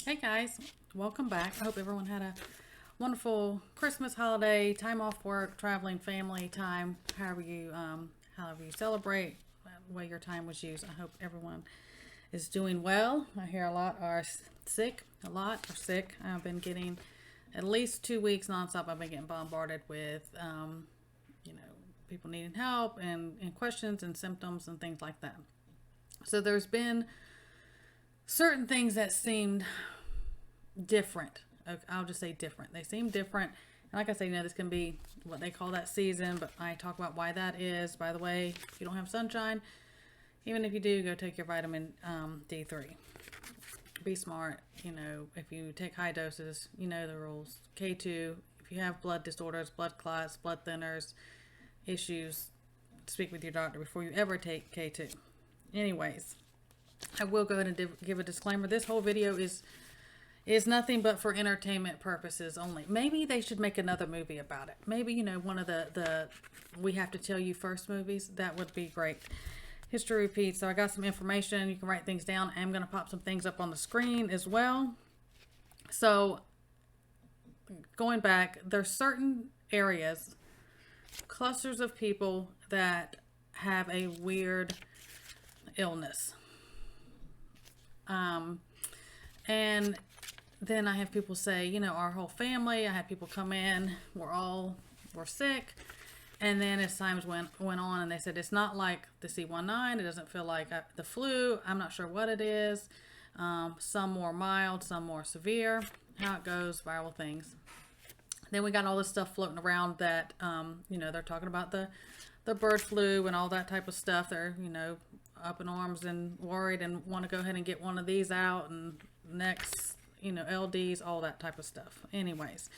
Hey guys, welcome back. I hope everyone had a wonderful Christmas holiday, time off work, traveling, family time, however you celebrate, the way your time was used. I hope everyone is doing well. I hear a lot are sick. A lot are sick. I've been getting at least 2 weeks nonstop. I've been getting bombarded with, you know, people needing help and questions and symptoms and things like that. So there's been certain things that seemed different. I'll just say different. They seem different. And like I say, this can be what they call that season, but I talk about why that is. By the way, if you don't have sunshine, even if you do, go take your vitamin D3. Be smart. If you take high doses, you know the rules. K2, if you have blood disorders, blood clots, blood thinners, issues, speak with your doctor before you ever take K2. Anyways, I will go ahead and give a disclaimer. This whole video is nothing but for entertainment purposes only. Maybe they should make another movie about it. Maybe, one of the We Have to Tell You First movies. That would be great. History repeats. So I got some information. You can write things down. I'm going to pop some things up on the screen as well. So going back, there's certain areas, clusters of people that have a weird illness. And then I have people say, our whole family, I had people come in, we're sick. And then as times went on, and they said, it's not like the C19, it doesn't feel like the flu, I'm not sure what it is. Some more mild, some more severe, how it goes, viral things. Then we got all this stuff floating around that, they're talking about the bird flu and all that type of stuff. They're, up in arms and worried and want to go ahead and get one of these out and next, LDs, all that type of stuff. Anyways,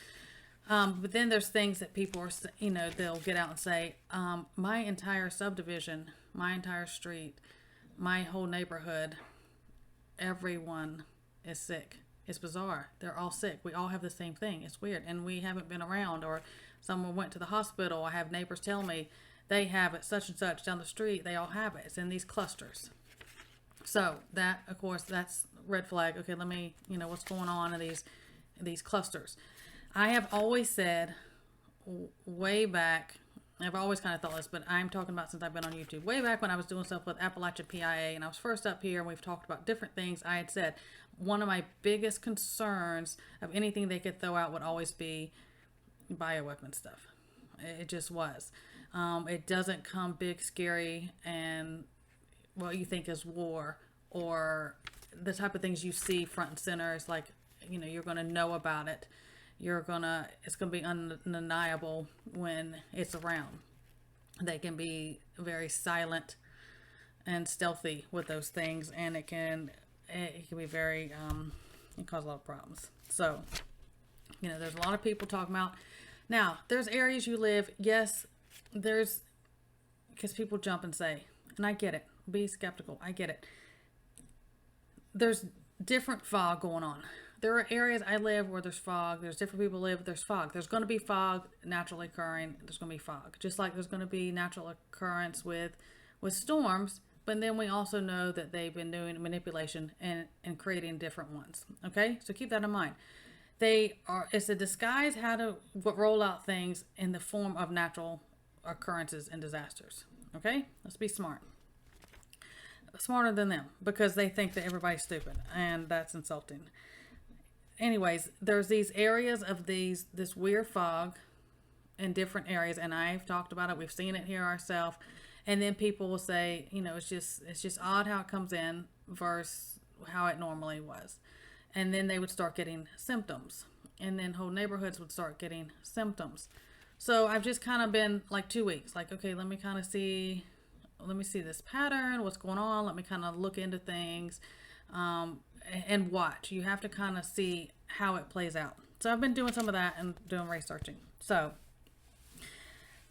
but then there's things that people are, they'll get out and say, my entire subdivision, my entire street, my whole neighborhood, everyone is sick. It's bizarre. They're all sick. We all have the same thing. It's weird. And we haven't been around, or someone went to the hospital. I have neighbors tell me they have it such and such down the street. They all have it. It's in these clusters. So that, of course, that's red flag. Okay, let me, what's going on in these clusters. I have always said way back, I've always kind of thought this, but I'm talking about since I've been on YouTube. Way back when I was doing stuff with Appalachian PIA and I was first up here and we've talked about different things, I had said one of my biggest concerns of anything they could throw out would always be bioweapon stuff. It just was. It doesn't come big, scary, and what you think is war or the type of things you see front and center. It's like, you're going to know about it. It's going to be undeniable when it's around. They can be very silent and stealthy with those things, and it can be very, it cause a lot of problems. So, there's a lot of people talking about. Now, there's areas you live, yes, because people jump and say, and I get it, be skeptical, I get it. There's different fog going on. There are areas I live where there's fog. There's different people live, there's fog. There's going to be fog naturally occurring. There's going to be fog. Just like there's going to be natural occurrence with storms. But then we also know that they've been doing manipulation and creating different ones. Okay? So keep that in mind. It's a disguise how to roll out things in the form of natural occurrences and disasters. Okay? Let's be smart. Smarter than them, because they think that everybody's stupid, and that's insulting. Anyways, there's these areas of this weird fog in different areas, and I've talked about it. We've seen it here ourselves. And then people will say, it's just odd how it comes in versus how it normally was. And then they would start getting symptoms, and then whole neighborhoods would start getting symptoms. So I've just kind of been like 2 weeks, like, okay, let me see this pattern, what's going on. Let me kind of look into things, and watch. You have to kind of see how it plays out. So I've been doing some of that and doing researching. So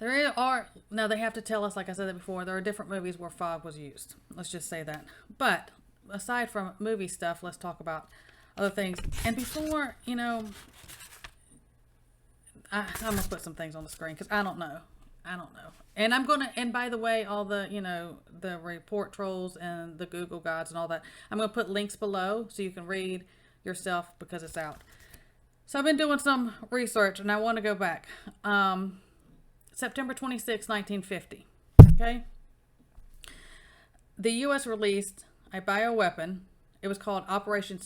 now they have to tell us, like I said that before, there are different movies where fog was used. Let's just say that. But aside from movie stuff, let's talk about other things. And before, I'm going to put some things on the screen because I don't know. And by the way, all the, the report trolls and the Google gods and all that, I'm going to put links below so you can read yourself because it's out. So I've been doing some research, and I want to go back. September 26, 1950. Okay? The U.S. released a bioweapon. It was called Operation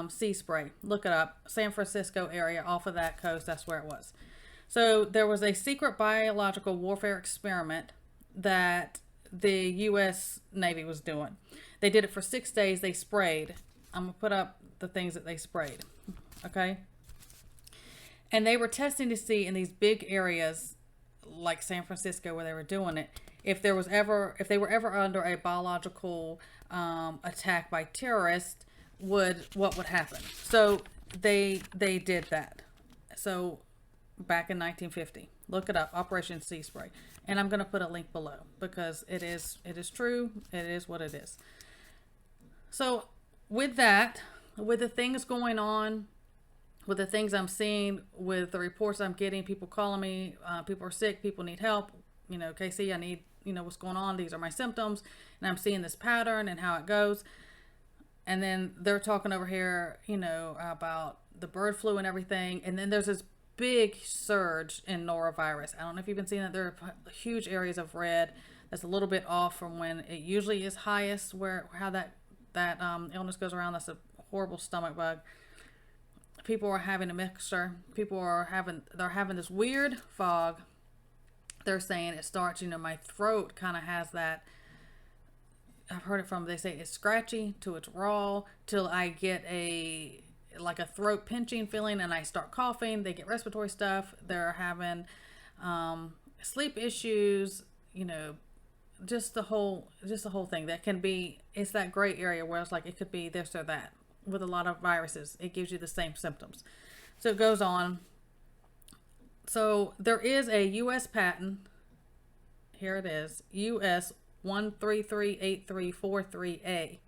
Sea Spray. Look it up. San Francisco area, off of that coast, that's where it was. So there was a secret biological warfare experiment that the U.S. Navy was doing. They did it for 6 days. They sprayed. I'm going to put up the things that they sprayed. Okay? And they were testing to see in these big areas like San Francisco where they were doing it, if they were ever under a biological attack by terrorists, what would happen. So they did that. So back in 1950, look it up, Operation Sea Spray, and I'm going to put a link below because it is true. It is what it is. So with that, with the things going on, with the things I'm seeing, with the reports I'm getting, people calling me, people are sick, people need help, KC, I need, what's going on, these are my symptoms, and I'm seeing this pattern and how it goes. And then they're talking over here, about the bird flu and everything, and then there's this big surge in norovirus. I don't know if you've been seeing that. There are huge areas of red that's a little bit off from when it usually is highest, how that illness goes around. That's a horrible stomach bug. People are having a mixture. They're having this weird fog. They're saying it starts, my throat kind of has that. I've heard it from, they say it's scratchy to it's raw till I get like a throat pinching feeling and I start coughing. They get respiratory stuff. They're having sleep issues, just the whole thing. That can be, it's that gray area where it's like it could be this or that. With a lot of viruses, it gives you the same symptoms. So it goes on. So there is a U.S. patent. Here it is, U.S. 1338343A.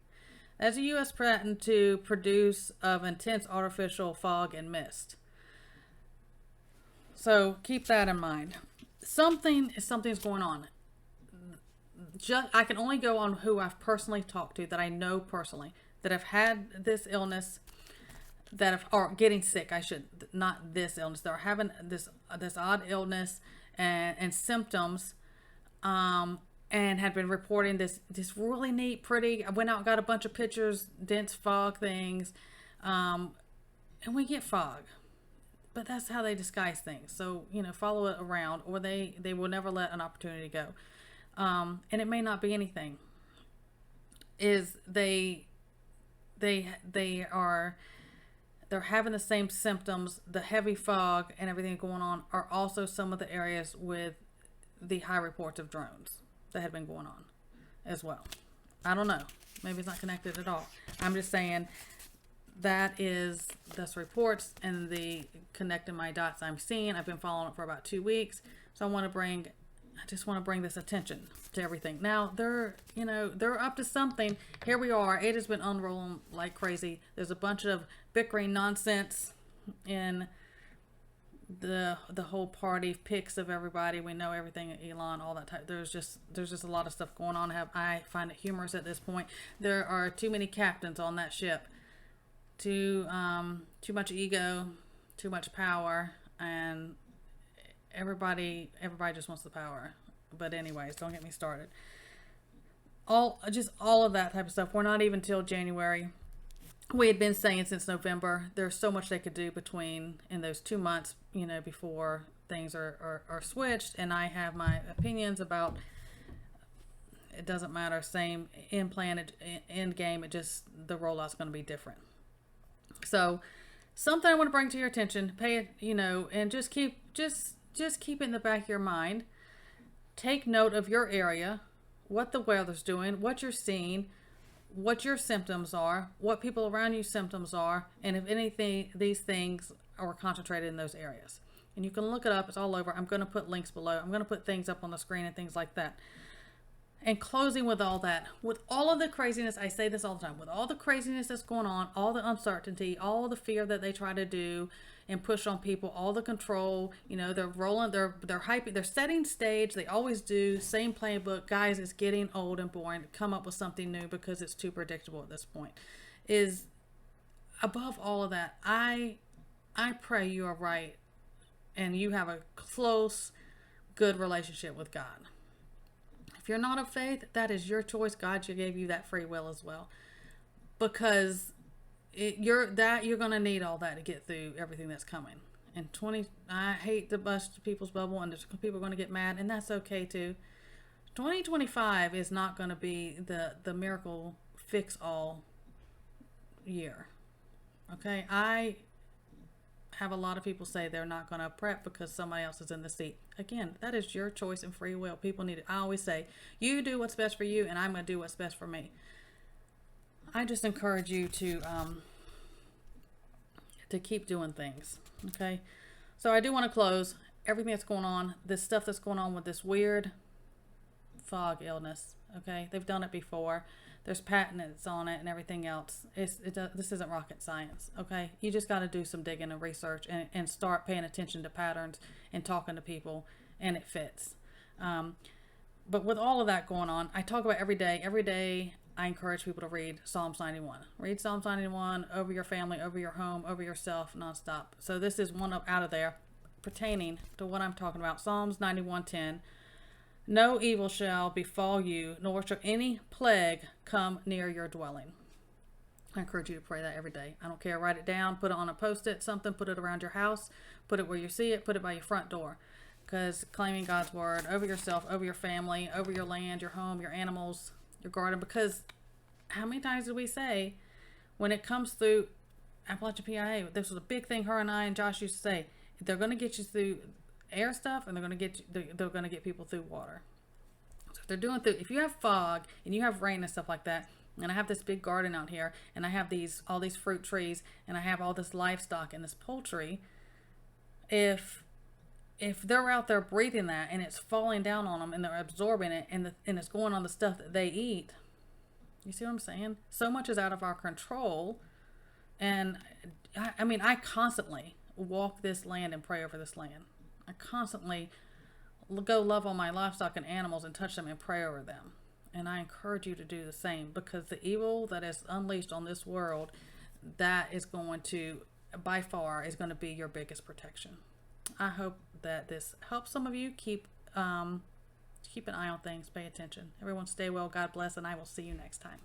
That's a U.S. patent to produce of intense artificial fog and mist. So keep that in mind. Something's going on. I can only go on who I've personally talked to, that I know personally, that have had this illness, are getting sick. Not this illness. They're having this odd illness and symptoms, and had been reporting this really neat, pretty. I went out and got a bunch of pictures, dense fog things, and we get fog, but that's how they disguise things. So follow it around, or they will never let an opportunity go. And it may not be anything. They're having the same symptoms. The heavy fog and everything going on are also some of the areas with the high reports of drones that have been going on as well. I don't know. Maybe it's not connected at all. I'm just saying that's reports and the connecting my dots I'm seeing. I've been following it for about 2 weeks. So I just want to bring this attention to everything. Now they're up to something. Here we are. It has been unrolling like crazy. There's a bunch of bickering nonsense in the whole party, pics of everybody. We know everything, Elon, all that type. There's just a lot of stuff going on. I find it humorous at this point. There are too many captains on that ship. Too much ego, too much power, and everybody just wants the power. But anyways, don't get me started. All of that type of stuff. We're not even till January. We had been saying since November, there's so much they could do in those 2 months, before things are switched. And I have my opinions about, it doesn't matter, same in plan, end game, the rollout's going to be different. So something I want to bring to your attention, pay it, and just keep it in the back of your mind. Take note of your area, what the weather's doing, what you're seeing, what your symptoms are, what people around you symptoms are, and if anything, these things are concentrated in those areas. And you can look it up. It's all over. I'm going to put links below. I'm going to put things up on the screen and things like that. And closing with all that, with all of the craziness, I say this all the time, with all the craziness that's going on, all the uncertainty, all the fear that they try to do and push on people, all the control, they're rolling, they're hyping, they're setting stage. They always do. Same playbook. Guys, it's getting old and boring. Come up with something new because it's too predictable at this point. above all of that, I pray you are right and you have a close, good relationship with God. If you're not of faith, that is your choice. God gave you that free will as well, because you're going to need all that to get through everything that's coming. And I hate to bust people's bubble, and people are going to get mad, and that's okay too. 2025 is not going to be the miracle fix all year. Okay, I have a lot of people say they're not going to prep because somebody else is in the seat. Again, that is your choice and free will. People need it. I always say, you do what's best for you, and I'm going to do what's best for me. I just encourage you to keep doing things. Okay, so I do want to close everything that's going on. This stuff that's going on with this weird fog illness. Okay, they've done it before. There's patents on it and everything else. This isn't rocket science, okay? You just got to do some digging and research and start paying attention to patterns and talking to people, and it fits. But with all of that going on, I talk about every day. Every day, I encourage people to read Psalms 91. Read Psalms 91 over your family, over your home, over yourself, nonstop. So this is one out of there pertaining to what I'm talking about. Psalms 91:10. No evil shall befall you, nor shall any plague come near your dwelling. I encourage you to pray that every day. I don't care. Write it down, put it on a post-it, something, put it around your house, put it where you see it, put it by your front door. Because claiming God's word over yourself, over your family, over your land, your home, your animals, your garden. Because how many times did we say, when it comes through Appalachian PIA, this was a big thing her and I and Josh used to say, they're going to get you through air stuff, and they're going to get people through water. So if you have fog and you have rain and stuff like that, and I have this big garden out here, and I have all these fruit trees, and I have all this livestock and this poultry, if they're out there breathing that and it's falling down on them and they're absorbing it and it's going on the stuff that they eat, you see what I'm saying? So much is out of our control. And I constantly walk this land and pray over this land. I constantly go love on my livestock and animals and touch them and pray over them. And I encourage you to do the same, because the evil that is unleashed on this world, that is going to, by far, is going to be your biggest protection. I hope that this helps some of you. Keep an eye on things. Pay attention. Everyone stay well. God bless, and I will see you next time.